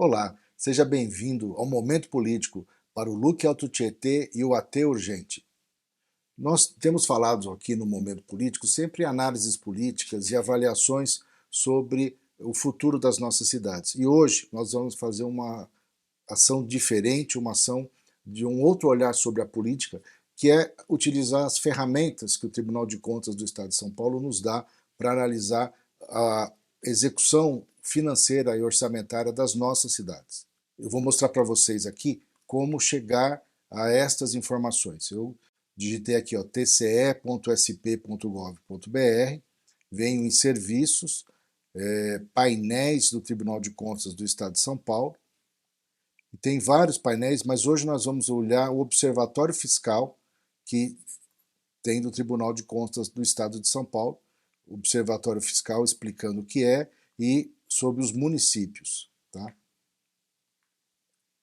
Olá, seja bem-vindo ao Momento Político para o Luque Alto Tietê e o AT Urgente. Nós temos falado aqui no Momento Político sempre análises políticas e avaliações sobre o futuro das nossas cidades. E hoje nós vamos fazer uma ação diferente, uma ação de um outro olhar sobre a política, que é utilizar as ferramentas que o Tribunal de Contas do Estado de São Paulo nos dá para analisar a execução financeira e orçamentária das nossas cidades. Eu vou mostrar para vocês aqui como chegar a estas informações. Eu digitei aqui tce.sp.gov.br, venho em serviços, painéis do Tribunal de Contas do Estado de São Paulo. E tem vários painéis, mas hoje nós vamos olhar o Observatório Fiscal que tem do Tribunal de Contas do Estado de São Paulo, o Observatório Fiscal explicando o que é e sobre os municípios. Tá?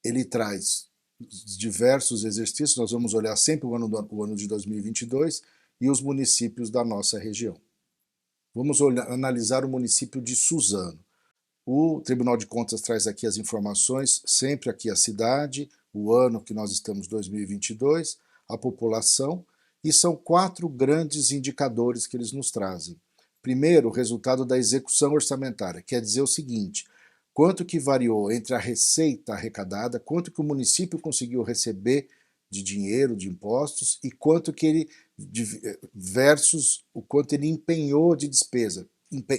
Ele traz diversos exercícios, nós vamos olhar sempre o ano de 2022 e os municípios da nossa região. Vamos analisar o município de Suzano. O Tribunal de Contas traz aqui as informações, sempre aqui a cidade, o ano que nós estamos, 2022, a população, e são 4 grandes indicadores que eles nos trazem. Primeiro, o resultado da execução orçamentária, quer dizer o seguinte: quanto que variou entre a receita arrecadada, quanto que o município conseguiu receber de dinheiro, de impostos, e quanto que ele, versus o quanto ele empenhou de despesa.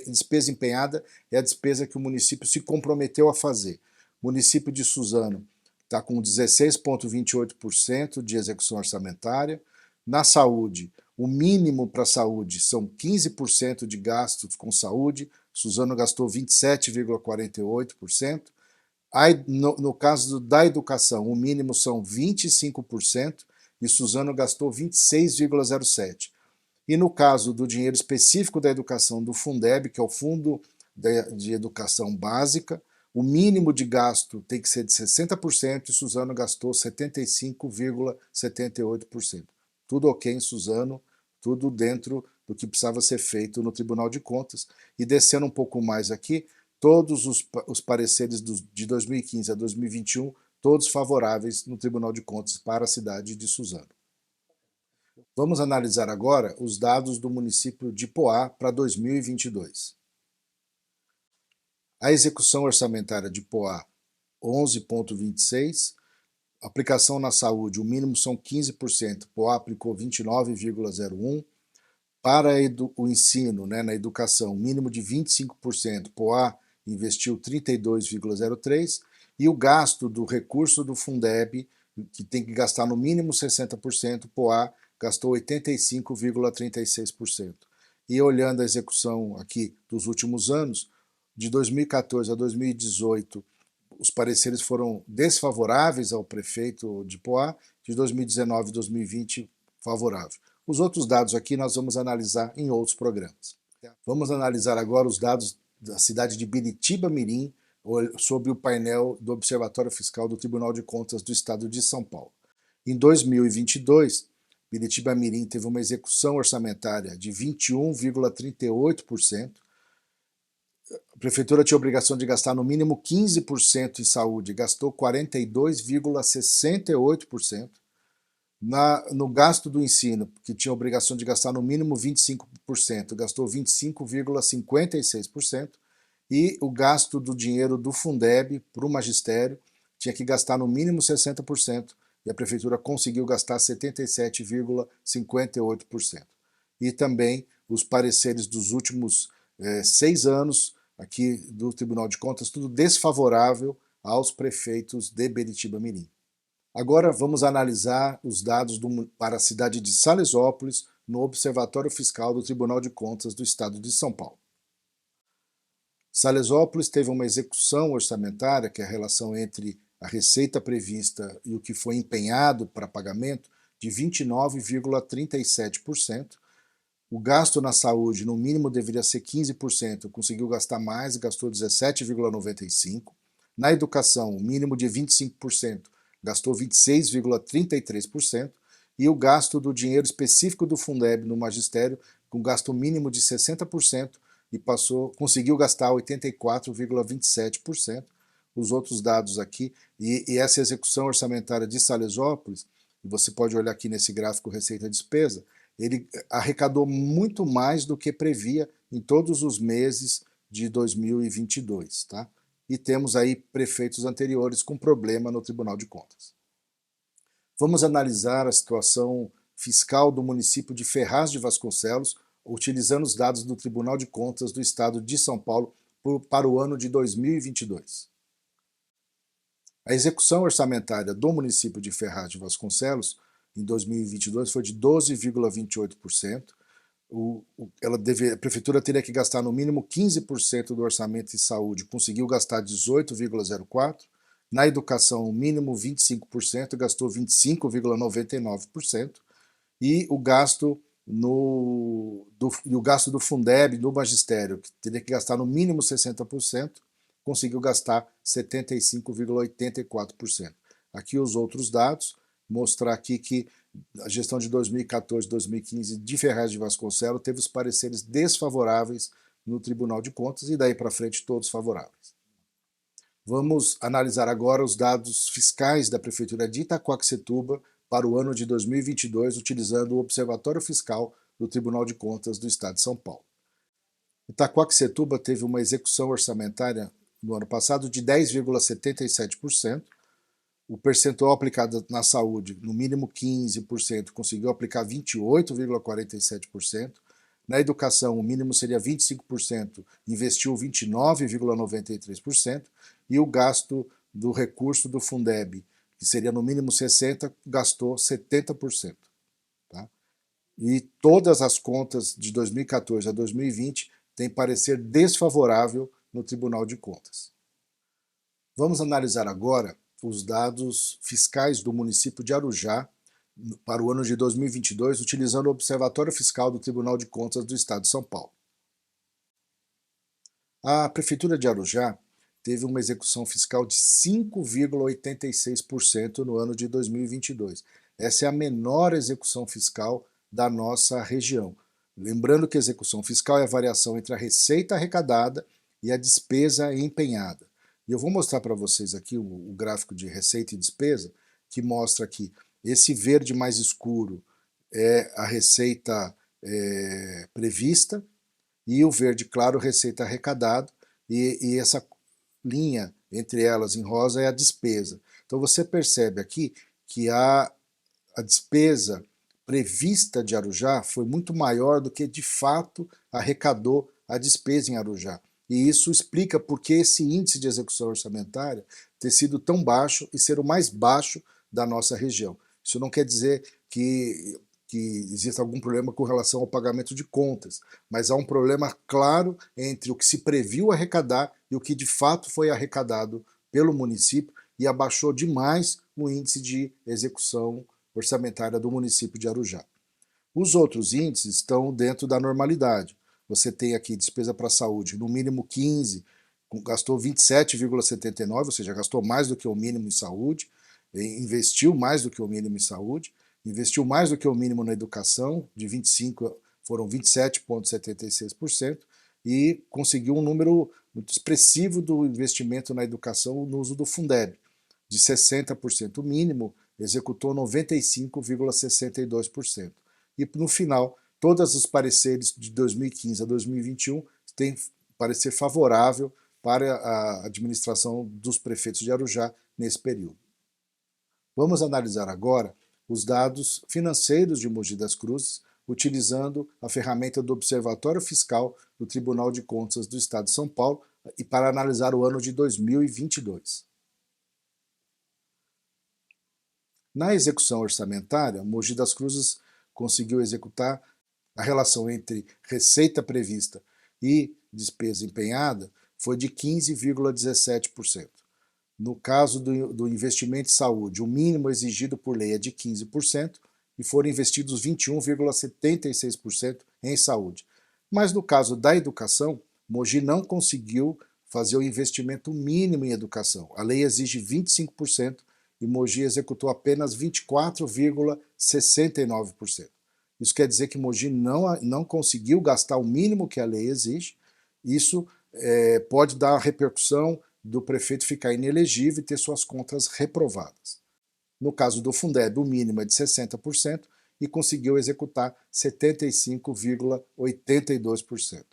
Despesa empenhada é a despesa que o município se comprometeu a fazer. O município de Suzano está com 16,28% de execução orçamentária. Na saúde, o mínimo para a saúde são 15% de gastos com saúde, Suzano gastou 27,48%. No caso da educação, o mínimo são 25% e Suzano gastou 26,07%. E no caso do dinheiro específico da educação do Fundeb, que é o Fundo de Educação Básica, o mínimo de gasto tem que ser de 60% e Suzano gastou 75,78%. Tudo ok em Suzano, tudo dentro do que precisava ser feito no Tribunal de Contas. E descendo um pouco mais aqui, todos os pareceres de 2015 a 2021, todos favoráveis no Tribunal de Contas para a cidade de Suzano. Vamos analisar agora os dados do município de Poá para 2022. A execução orçamentária de Poá, 11,26%. Aplicação na saúde, o mínimo são 15%, Poá aplicou 29,01%. Para o ensino, na educação, mínimo de 25%, Poá investiu 32,03%. E o gasto do recurso do Fundeb, que tem que gastar no mínimo 60%, Poá gastou 85,36%. E olhando a execução aqui dos últimos anos, de 2014 a 2018, os pareceres foram desfavoráveis ao prefeito de Poá, de 2019 a 2020, favorável. Os outros dados aqui nós vamos analisar em outros programas. Vamos analisar agora os dados da cidade de Biritiba-Mirim, sob o painel do Observatório Fiscal do Tribunal de Contas do Estado de São Paulo. Em 2022, Biritiba-Mirim teve uma execução orçamentária de 21,38%. A prefeitura tinha a obrigação de gastar no mínimo 15% em saúde, gastou 42,68%. No gasto do ensino, que tinha a obrigação de gastar no mínimo 25%, gastou 25,56%. E o gasto do dinheiro do Fundeb para o magistério tinha que gastar no mínimo 60%. E a prefeitura conseguiu gastar 77,58%. E também os pareceres dos últimos 6 anos aqui do Tribunal de Contas, tudo desfavorável aos prefeitos de Biritiba-Mirim. Agora vamos analisar os dados para a cidade de Salesópolis no Observatório Fiscal do Tribunal de Contas do Estado de São Paulo. Salesópolis teve uma execução orçamentária, que é a relação entre a receita prevista e o que foi empenhado para pagamento, de 29,37%. O gasto na saúde, no mínimo, deveria ser 15%, conseguiu gastar mais, gastou 17,95%. Na educação, o mínimo de 25%, gastou 26,33%. E o gasto do dinheiro específico do Fundeb no magistério, com gasto mínimo de 60%, e conseguiu gastar 84,27%. os outros dados aqui, e essa execução orçamentária de Salesópolis, você pode olhar aqui nesse gráfico receita-despesa, ele arrecadou muito mais do que previa em todos os meses de 2022, tá? E temos aí prefeitos anteriores com problema no Tribunal de Contas. Vamos analisar a situação fiscal do município de Ferraz de Vasconcelos, utilizando os dados do Tribunal de Contas do Estado de São Paulo para o ano de 2022. A execução orçamentária do município de Ferraz de Vasconcelos em 2022 foi de 12,28%. A prefeitura teria que gastar no mínimo 15% do orçamento em saúde, conseguiu gastar 18,04%. Na educação, o mínimo 25%, gastou 25,99%. E o gasto do Fundeb, do magistério, que teria que gastar no mínimo 60%, conseguiu gastar 75,84%. Aqui os outros dados, mostrar aqui que a gestão de 2014 e 2015 de Ferraz de Vasconcelos teve os pareceres desfavoráveis no Tribunal de Contas e daí para frente todos favoráveis. Vamos analisar agora os dados fiscais da Prefeitura de Itaquaquecetuba para o ano de 2022, utilizando o Observatório Fiscal do Tribunal de Contas do Estado de São Paulo. Itaquaquecetuba teve uma execução orçamentária no ano passado de 10,77%, o percentual aplicado na saúde, no mínimo 15%, conseguiu aplicar 28,47%, na educação o mínimo seria 25%, investiu 29,93%, e o gasto do recurso do Fundeb, que seria no mínimo 60%, gastou 70%. Tá? E todas as contas de 2014 a 2020 têm parecer desfavorável no Tribunal de Contas. Vamos analisar agora os dados fiscais do município de Arujá para o ano de 2022, utilizando o Observatório Fiscal do Tribunal de Contas do Estado de São Paulo. A Prefeitura de Arujá teve uma execução fiscal de 5,86% no ano de 2022. Essa é a menor execução fiscal da nossa região. Lembrando que a execução fiscal é a variação entre a receita arrecadada e a despesa empenhada. E eu vou mostrar para vocês aqui o gráfico de receita e despesa, que mostra que esse verde mais escuro é a receita prevista e o verde claro receita arrecadada, e essa linha entre elas em rosa é a despesa. Então você percebe aqui que a despesa prevista de Arujá foi muito maior do que de fato arrecadou a despesa em Arujá. E isso explica por que esse índice de execução orçamentária ter sido tão baixo e ser o mais baixo da nossa região. Isso não quer dizer que exista algum problema com relação ao pagamento de contas, mas há um problema claro entre o que se previu arrecadar e o que de fato foi arrecadado pelo município e abaixou demais o índice de execução orçamentária do município de Arujá. Os outros índices estão dentro da normalidade. Você tem aqui despesa para saúde, no mínimo 15, gastou 27,79, ou seja, gastou mais do que o mínimo em saúde, investiu mais do que o mínimo em saúde, investiu mais do que o mínimo na educação, de 25 foram 27,76%, e conseguiu um número muito expressivo do investimento na educação no uso do Fundeb, de 60% mínimo, executou 95,62%. E no final, todos os pareceres de 2015 a 2021 têm parecer favorável para a administração dos prefeitos de Arujá nesse período. Vamos analisar agora os dados financeiros de Mogi das Cruzes, utilizando a ferramenta do Observatório Fiscal do Tribunal de Contas do Estado de São Paulo e para analisar o ano de 2022. Na execução orçamentária, Mogi das Cruzes conseguiu executar a relação entre receita prevista e despesa empenhada foi de 15,17%. No caso do investimento em saúde, o mínimo exigido por lei é de 15% e foram investidos 21,76% em saúde. Mas no caso da educação, Mogi não conseguiu fazer o investimento mínimo em educação. A lei exige 25% e Mogi executou apenas 24,69%. Isso quer dizer que Mogi não conseguiu gastar o mínimo que a lei exige. Isso pode dar repercussão do prefeito ficar inelegível e ter suas contas reprovadas. No caso do Fundeb, o mínimo é de 60% e conseguiu executar 75,82%.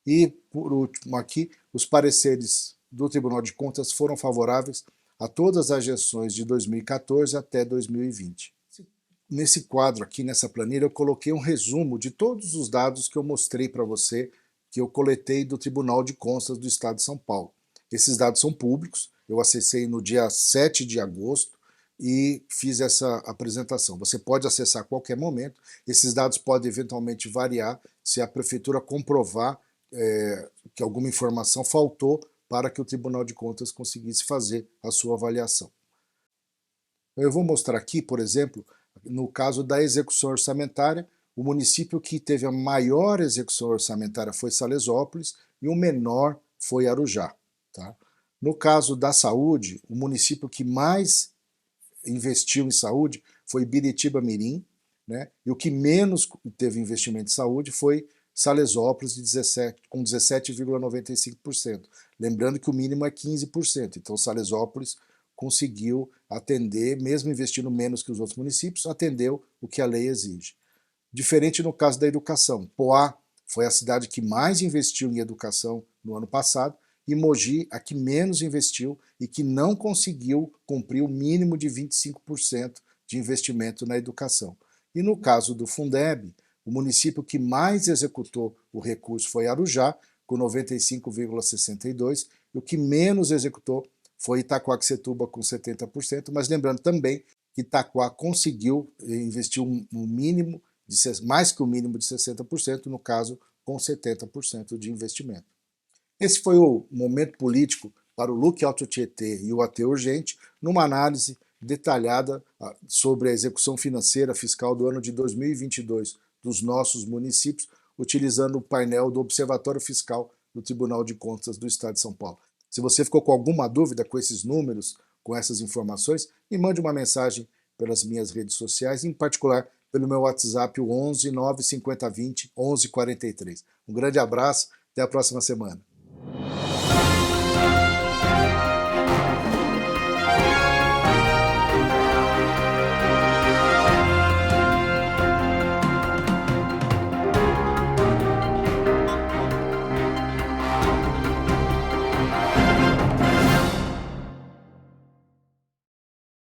E, por último aqui, os pareceres do Tribunal de Contas foram favoráveis a todas as gestões de 2014 até 2020. Nesse quadro aqui, nessa planilha, eu coloquei um resumo de todos os dados que eu mostrei para você, que eu coletei do Tribunal de Contas do Estado de São Paulo. Esses dados são públicos, eu acessei no dia 7 de agosto e fiz essa apresentação. Você pode acessar a qualquer momento, esses dados podem eventualmente variar se a prefeitura comprovar que alguma informação faltou para que o Tribunal de Contas conseguisse fazer a sua avaliação. Eu vou mostrar aqui, por exemplo, no caso da execução orçamentária, o município que teve a maior execução orçamentária foi Salesópolis e o menor foi Arujá. Tá? No caso da saúde, o município que mais investiu em saúde foi Biritiba-Mirim, né? E o que menos teve investimento em saúde foi Salesópolis, com 17,95%. Lembrando que o mínimo é 15%, então Salesópolis conseguiu atender, mesmo investindo menos que os outros municípios, atendeu o que a lei exige. Diferente no caso da educação. Poá foi a cidade que mais investiu em educação no ano passado, e Mogi a que menos investiu e que não conseguiu cumprir o mínimo de 25% de investimento na educação. E no caso do Fundeb, o município que mais executou o recurso foi Arujá, com 95,62%, e o que menos executou foi Itaquaquecetuba, com 70%, mas lembrando também que Itaquá conseguiu investir um mínimo, mais que o mínimo de 60%, no caso, com 70% de investimento. Esse foi o momento político para o Look Alto Tietê e o AT Urgente, numa análise detalhada sobre a execução financeira fiscal do ano de 2022 dos nossos municípios, utilizando o painel do Observatório Fiscal do Tribunal de Contas do Estado de São Paulo. Se você ficou com alguma dúvida com esses números, com essas informações, me mande uma mensagem pelas minhas redes sociais, em particular pelo meu WhatsApp, o 11 950 20 11 43. Um grande abraço, até a próxima semana.